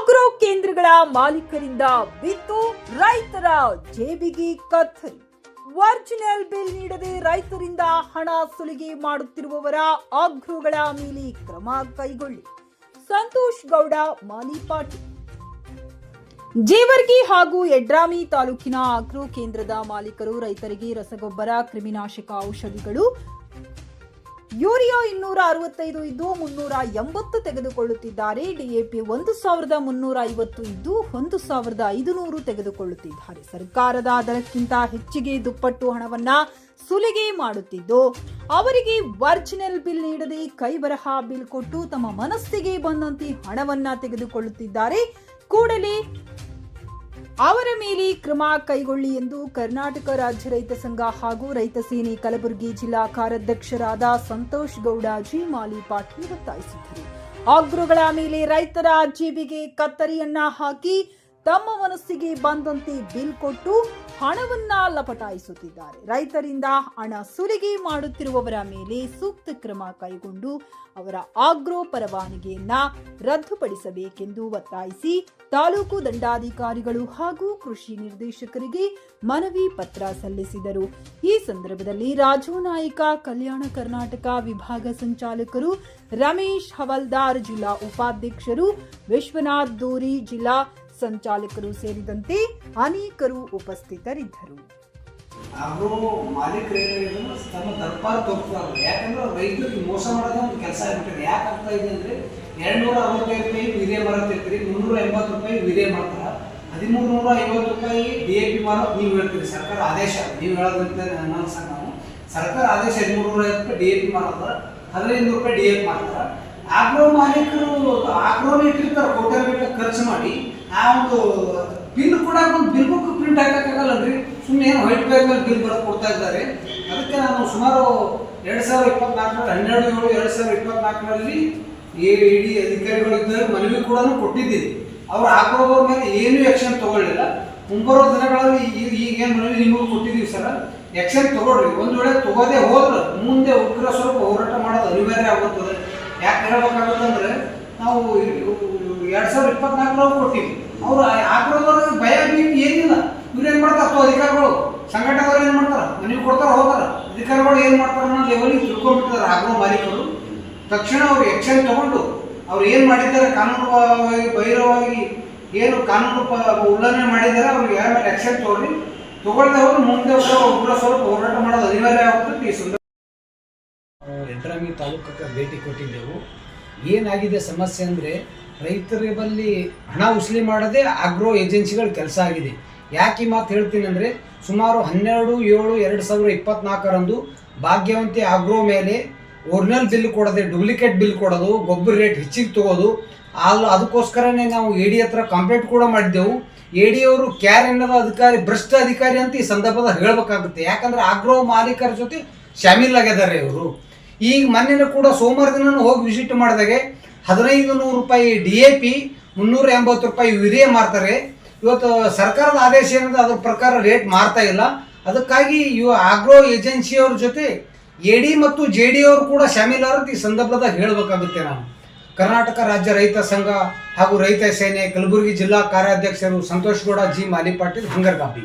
Agro ಕೇಂದ್ರಗಳ ಮಾಲೀಕರಿಂದ ಬಿತ್ತು ರೈತರ ಜೇಬಿಗೆ ಕತ್ತರಿ. ಒರಿಜಿನಲ್ ಬಿಲ್ ನೀಡದೆ ರೈತರಿಂದ ಹಣ ಸುಲಿಗೆ ಮಾಡುತ್ತಿರುವವರ ಆಗ್ರೋಗಳ ಮೇಲೆ ಕ್ರಮ ಕೈಗೊಳ್ಳಿ. ಸಂತೋಷ್ ಗೌಡ ಮಾಲಿಪಾಟಿ. ಜೇವರ್ಗಿ ಹಾಗೂ ಯಡ್ರಾಮಿ ತಾಲೂಕಿನ ಆಗ್ರೋ ಕೇಂದ್ರದ ಮಾಲೀಕರು ರೈತರಿಗೆ ರಸಗೊಬ್ಬರ, ಕ್ರಿಮಿನಾಶಕ ಔಷಧಿಗಳು, ಯೂರಿಯಾ 265 ಇದ್ದು 380 ತೆಗೆದುಕೊಳ್ಳುತ್ತಿದ್ದಾರೆ. ಡಿಎಪಿ 1350 ಇದ್ದು 1500 ತೆಗೆದುಕೊಳ್ಳುತ್ತಿದ್ದಾರೆ. ಸರ್ಕಾರದ ದರಕ್ಕಿಂತ ಹೆಚ್ಚಿಗೆ ದುಪ್ಪಟ್ಟು ಹಣವನ್ನ ಸುಲಿಗೆ ಮಾಡುತ್ತಿದ್ದು, ಅವರಿಗೆ ಒರಿಜಿನಲ್ ಬಿಲ್ ನೀಡದೆ ಕೈಬರಹ ಬಿಲ್ ಕೊಟ್ಟು ತಮ್ಮ ಮನಸ್ಸಿಗೆ ಬಂದಂತೆ ಹಣವನ್ನ ತೆಗೆದುಕೊಳ್ಳುತ್ತಿದ್ದಾರೆ. ಕೂಡಲೇ ಅವರ ಮೇಲೆ ಕ್ರಮ ಕೈಗೊಳ್ಳಿ ಎಂದು ಕರ್ನಾಟಕ ರಾಜ್ಯ ರೈತ ಸಂಘ ಹಾಗೂ ರೈತ ಸೇನೆ ಕಲಬುರಗಿ ಜಿಲ್ಲಾ ಕಾರ್ಯಾಧ್ಯಕ್ಷರಾದ ಸಂತೋಷ್ ಗೌಡ ಜಿ ಮಾಲಿಪಾಟಿ ಒತ್ತಾಯಿಸಿದರು. ಆಗ್ರೋಗಳ ಮೇಲೆ ರೈತರ ಜೇಬಿಗೆ ಕತ್ತರಿಯನ್ನ ಹಾಕಿ ತಮ್ಮ ಮನಸ್ಸಿಗೆ ಬಂದಂತೆ ಬಿಲ್ ಕೊಟ್ಟು ಹಣವನ್ನ ಲಪಟಾಯಿಸುತ್ತಿದ್ದಾರೆ. ರೈತರಿಂದ ಹಣ ಸುಲಿಗೆ ಮಾಡುತ್ತಿರುವವರ ಮೇಲೆ ಸೂಕ್ತ ಕ್ರಮ ಕೈಗೊಂಡು ಅವರ ಆಗ್ರೋ ಪರವಾನಗಿಯನ್ನ ರದ್ದುಪಡಿಸಬೇಕೆಂದು ಒತ್ತಾಯಿಸಿ ತಾಲೂಕು ದಂಡಾಧಿಕಾರಿಗಳು ಹಾಗೂ ಕೃಷಿ ನಿರ್ದೇಶಕರಿಗೆ ಮನವಿ ಪತ್ರ ಸಲ್ಲಿಸಿದರು. ಈ ಸಂದರ್ಭದಲ್ಲಿ ರಾಜು ನಾಯ್ಕ ಕಲ್ಯಾಣ ಕರ್ನಾಟಕ ವಿಭಾಗ ಸಂಚಾಲಕರು, ರಮೇಶ್ ಹವಲ್ದಾರ್ ಜಿಲ್ಲಾ ಉಪಾಧ್ಯಕ್ಷರು, ವಿಶ್ವನಾಥ್ ದೂರಿ ಜಿಲ್ಲಾ ಸಂಚಾಲಕರು ಸೇರಿದಂತೆ ಅನೇಕರು ಉಪಸ್ಥಿತರಿದ್ದರು. ಆಗ್ರೋ ಮಾಲೀಕರು ತಮ್ಮ ದರ್ಬಾರ ತೋರಿಸ್ತಾರೆ. ಯಾಕಂದ್ರೆ ರೈತರಿಗೆ ಮೋಸ ಮಾಡೋದೇ ಒಂದು ಕೆಲಸ ಆಗ್ಬಿಟ್ಟಿದೆ. ಯಾಕೆ ಆಗ್ತಾ ಇದೆ ಅಂದ್ರೆ 265 ರೂಪಾಯಿ ವೀರ್ಯ ಮಾರತ್ತಿರ್ತೀರಿ, 380 ರೂಪಾಯಿ ವೀರ್ಯ ಮಾಡ್ತಾರೆ, 1350 ರೂಪಾಯಿ DAP ಮಾರೋದು ನೀವು ಹೇಳ್ತೀರಿ. ಸರ್ಕಾರ ಆದೇಶ ನೀವು ಹೇಳೋದಂತ ನಾನು ಸರ್ಕಾರ ಆದೇಶ 1350 ರೂಪಾಯಿ DAP ಮಾರೋದು, 15 ರೂಪಾಯಿ DAP ಮಾಡ್ತಾರೆ. ಆಗ್ರೋ ಮಾಲೀಕರು ಆಗ್ರೋನ ಇಟ್ಟಿರ್ತಾರೆ, ಕೋಟ್ಯಾಂತರ ಖರ್ಚು ಮಾಡಿ ಆ ಒಂದು ಬಿಲ್ ಕೂಡ ಒಂದು ಬಿಲ್ ಬುಕ್ ಪ್ರಿಂಟ್ ಹಾಕಕ್ಕಾಗಲ್ಲನ್ರಿ. ಸುಮ್ಮನೆ ಏನು ವೈಟ್ ಪೇಪರ್ ಮೇಲೆ ಬಿಲ್ ಬರೆದು ಕೊಡ್ತಾ ಇದ್ದಾರೆ. ಅದಕ್ಕೆ ನಾನು ಸುಮಾರು 2024 12/7/2024 ಇಡಿ ಅಧಿಕಾರಿಗಳಿದ್ದರೆ ಮನವಿ ಕೂಡ ಕೊಟ್ಟಿದ್ದೀವಿ. ಅವ್ರು ಆಗ್ರೋದ್ರ ಮೇಲೆ ಏನೂ ಆಕ್ಷನ್ ತಗೊಳ್ಳಿಲ್ಲ. ಮುಂಬರುವ ದಿನಗಳಲ್ಲಿ ಈಗೇನು ಮನವಿ ನಿಮಗೂ ಕೊಟ್ಟಿದ್ದೀವಿ ಸರ್, ಆಕ್ಷನ್ ತಗೊಳ್ರಿ. ಒಂದು ವೇಳೆ ತಗೋದೇ ಹೋದ್ರೆ ಮುಂದೆ ಉಗ್ರ ಸ್ವಲ್ಪ ಹೋರಾಟ ಮಾಡೋದು ಅನಿವಾರ್ಯ ಆಗುತ್ತದೆ. ಯಾಕೆ ಹೇಳ್ಬೇಕಾಗುತ್ತಂದ್ರೆ ನಾವು 2024 ಕೊಟ್ಟಿವಿ. ಅವರು ಆಗ್ರೋದವ್ರಿಗೆ ಭಯ ಭೀತಿ ಏನಿಲ್ಲ. ಇವ್ರು ಏನು ಮಾಡ್ತಾರೆ ಅಥವಾ ಅಧಿಕಾರಿಗಳು ಸಂಘಟನೆದವ್ರು ಏನು ಮಾಡ್ತಾರೆ, ಮನವಿ ಕೊಡ್ತಾರೆ ಹೋಗ್ತಾರೆ. ಅಧಿಕಾರಿಗಳು ಏನು ಮಾಡ್ತಾರೆ ಅನ್ನೋ ಲೆವೆಲಿಗೆ ತಿಳ್ಕೊಂಡ್ಬಿಟ್ಟಿದ್ದಾರೆ ಆಗ್ರೋ ಮಾಲೀಕರು. ತಕ್ಷಣ ಅವ್ರು ಆಕ್ಷನ್ ತಗೊಂಡು ಅವ್ರು ಏನು ಮಾಡಿದ್ದಾರೆ, ಕಾನೂನುವಾಗಿ ಬಹಿರವಾಗಿ ಏನು ಕಾನೂನು ಉಲ್ಲಂಘನೆ ಮಾಡಿದ್ದಾರೆ ಅವ್ರಿಗೆ ಯಾರ ಮೇಲೆ ಆಕ್ಷನ್ ತಗೊಳ್ಳಿ. ತಗೊಳ್ದೆ ಹೋದ್ರೆ ಮುಂದೆ ಒಬ್ಬರ ಸ್ವಲ್ಪ ಹೋರಾಟ ಮಾಡೋದು ಅನಿವಾರ್ಯ ಆಗುತ್ತೆ. ಈ ಸಂದರ್ಭ ಯಡ್ರಾಮಿ ತಾಲೂಕಕ್ಕೆ ಭೇಟಿ ಕೊಟ್ಟಿದ್ದೆವು. ಏನಾಗಿದೆ ಸಮಸ್ಯೆ ಅಂದರೆ ರೈತರ ಬಳಿ ಹಣ ಉಸ್ಲಿ ಮಾಡದೆ ಆಗ್ರೋ ಏಜೆನ್ಸಿಗಳ ಕೆಲಸ ಆಗಿದೆ. ಯಾಕೆ ಈ ಮಾತು ಹೇಳ್ತೀನಿ ಅಂದರೆ ಸುಮಾರು 12/7/2024 ಭಾಗ್ಯವಂತಿ ಆಗ್ರೋ ಮೇಲೆ ಒರಿಜಿನಲ್ ಬಿಲ್ ಕೊಡೋದೆ ಡೂಪ್ಲಿಕೇಟ್ ಬಿಲ್ ಕೊಡೋದು, ಗೊಬ್ಬರ ರೇಟ್ ಹೆಚ್ಚಿಗೆ ತಗೋದು. ಅದಕ್ಕೋಸ್ಕರನೇ ನಾವು AD ಹತ್ರ ಕಂಪ್ಲೇಂಟ್ ಕೂಡ ಮಾಡಿದ್ದೆವು. AD ಅವರು ಕ್ಯಾರ್ ಎನ್ನದ ಅಧಿಕಾರಿ, ಭ್ರಷ್ಟ ಅಧಿಕಾರಿ ಅಂತ ಈ ಸಂದರ್ಭದಲ್ಲಿ ಹೇಳಬೇಕಾಗುತ್ತೆ. ಯಾಕಂದರೆ ಆಗ್ರೋ ಮಾಲೀಕರ ಜೊತೆ ಶಾಮೀಲಾಗಿದ್ದಾರೆ ಇವರು. ಈಗ ಮೊನ್ನೆ ಕೂಡ ಸೋಮವಾರ ದಿನ ಹೋಗಿ ವಿಸಿಟ್ ಮಾಡಿದಾಗೆ 1500 ರೂಪಾಯಿ DAP, 380 ರೂಪಾಯಿ ಯೂರಿಯಾ ಮಾರ್ತಾರೆ. ಇವತ್ತು ಸರ್ಕಾರದ ಆದೇಶ ಏನಿದೆ ಅದ್ರ ಪ್ರಕಾರ ರೇಟ್ ಮಾರ್ತಾ ಇಲ್ಲ. ಅದಕ್ಕಾಗಿ ಇವು ಆಗ್ರೋ ಏಜೆನ್ಸಿಯವ್ರ ಜೊತೆ AD ಮತ್ತು JD ಅವರು ಕೂಡ ಶಾಮೀಲಾರದು ಈ ಸಂದರ್ಭದಾಗ ಹೇಳಬೇಕಾಗುತ್ತೆ. ನಾನು ಕರ್ನಾಟಕ ರಾಜ್ಯ ರೈತ ಸಂಘ ಹಾಗೂ ರೈತ ಸೇನೆ ಕಲಬುರಗಿ ಜಿಲ್ಲಾ ಕಾರ್ಯಾಧ್ಯಕ್ಷರು ಸಂತೋಷ್ ಗೌಡ ಜಿ ಮಾಲಿಪಾಟೀಲ್ ಹಂಗರ್ಗಾಬಿ.